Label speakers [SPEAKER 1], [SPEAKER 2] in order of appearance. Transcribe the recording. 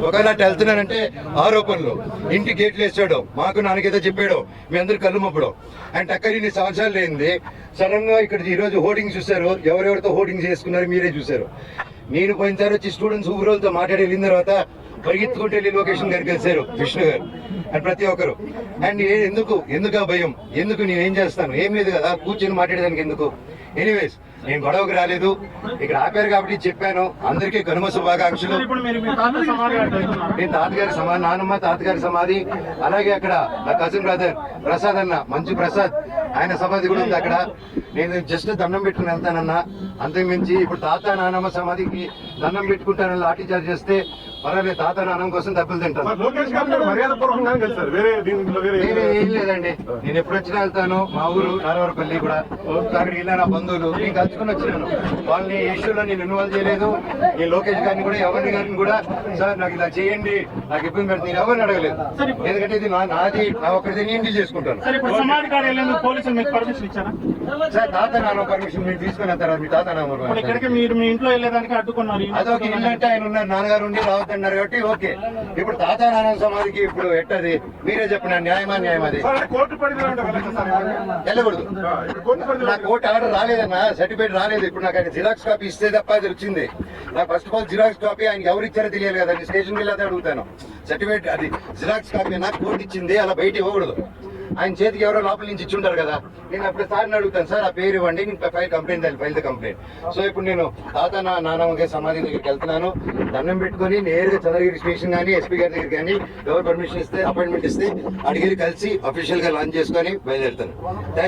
[SPEAKER 1] ఒకవేళ అట్లా వెళ్తున్నానంటే ఆరోపణలు, ఇంటి గేట్లు వేసాడో, మాకు నాన్నకేదో చెప్పాడో, మీ అందరు కళ్ళు మప్పడం. అండ్ అక్కడ ఇన్ని సంవత్సరాలు లేనిది సడన్ గా ఇక్కడ ఈ రోజు హోర్డింగ్స్ చూశారు, ఎవరెవరితో హోర్డింగ్స్ చేసుకున్నారు మీరే చూశారు. నేను పోయినసారి వచ్చి స్టూడెంట్స్ ఊరోళ్ళతో మాట్లాడి వెళ్ళిన తర్వాత పరిగెత్తుకుంటే వెళ్ళి లొకేషన్ గారికి కలిసారు విష్ణు గారు అండ్ ప్రతి ఒక్కరు. అండ్ ఎందుకు భయం, ఎందుకు నేనేం చేస్తాను, ఏం లేదు కదా కూర్చొని మాట్లాడేదానికి ఎందుకు. ఎనీవేస్ నేను గొడవకు రాలేదు, ఇక్కడ ఆపారు కాబట్టి చెప్పాను. అందరికీ కనుమ శుభాకాంక్షలు. నేను తాతగారి సమాధి, నానమ్మ తాతగారి సమాధి, అలాగే అక్కడ నా కజిన్ బ్రదర్ ప్రసాద్ అన్న, మంచు ప్రసాద్, ఆయన సమాధి కూడా ఉంది అక్కడ. నేను జస్ట్ దండం పెట్టుకుని వెళ్తానన్నా, అంతకుమించి ఇప్పుడు తాత నానమ్మ సమాధికి దండం పెట్టుకుంటానని లాఠీ చార్జ్ చేస్తే పర్వాలేదు, తాత నానమ్మ కోసం దెబ్బలు తింటాను. ఏం లేదండి, నేను ఎప్పుడు వచ్చినా వెళ్తాను. మా ఊరు నారవరపల్లి కూడా, అక్కడికి వెళ్ళిన నా బంధువులు నేను కలుసుకుని వచ్చినాను. వాళ్ళని ఇష్యూలో నేను ఇన్వాల్వ్ చేయలేదు. నేను లోకేష్ గారిని కూడా, ఎవరిని గారిని కూడా సార్ నాకు ఇలా చేయండి, నాకు ఇబ్బంది పెడుతుంది, నేను ఎవరిని అడగలేదు. ఎందుకంటే ఇది నాది, నా ఒక్కడిది నేను డీల్ చేసుకుంటాను. సార్ తాత నాన్న పర్మిషన్ మీరు తీసుకున్న తర్వాత మీ తాత నాన్న
[SPEAKER 2] మీరు మీ ఇంట్లో వెళ్ళేదానికి అడ్డుకున్నారు.
[SPEAKER 1] అదొక ఇల్లు అంటే ఆయన ఉన్నారు, నాన్నగారు ఉండి రావద్దన్నారు కాబట్టి ఓకే. ఇప్పుడు తాత నాన్న సమాధికి ఇప్పుడు ఎట్టది మీరే చెప్పండి, న్యాయమా న్యాయం అది వెళ్ళకూడదు. నాకు కోర్టు ఆర్డర్ రాలేదన్నా, సర్టిఫికేట్ రాలేదు. ఇప్పుడు నాకు ఆయన జిరాక్స్ కాపీ ఇస్తే తప్ప అది వచ్చింది. నాకు first of all xerox copy ఆయనకి ఎవరు ఇచ్చారో తెలియాలి కదా, స్టేషన్కి వెళ్ళి అడుగుతాను. సర్టిఫికేట్ అది జిరాక్స్ కాపీ నాకు కోర్టు ఇచ్చింది, అలా బయట ఇవ్వకూడదు. ఆయన చేతికి ఎవరో లోపల నుంచి ఇచ్చుంటారు కదా. నేను అప్పుడు సార్ని అడుగుతాను, సార్ ఆ పేరు ఇవ్వండి, నేను ఫైల్ ద కంప్లైంట్. సో ఇప్పుడు నేను తాత నాన్నమ్మకి సమాధి దగ్గరికి వెళ్తున్నాను. దండం పెట్టుకుని నేరుగా చంద్రగిరి స్టేషన్ కానీ ఎస్పీ గారి దగ్గర కానీ ఎవరు పర్మిషన్ ఇస్తే, అపాయింట్మెంట్ ఇస్తే అడిగి కలిసి అఫీషియల్ గా లాంచ్ చేసుకొని బయలుదేరుతాను.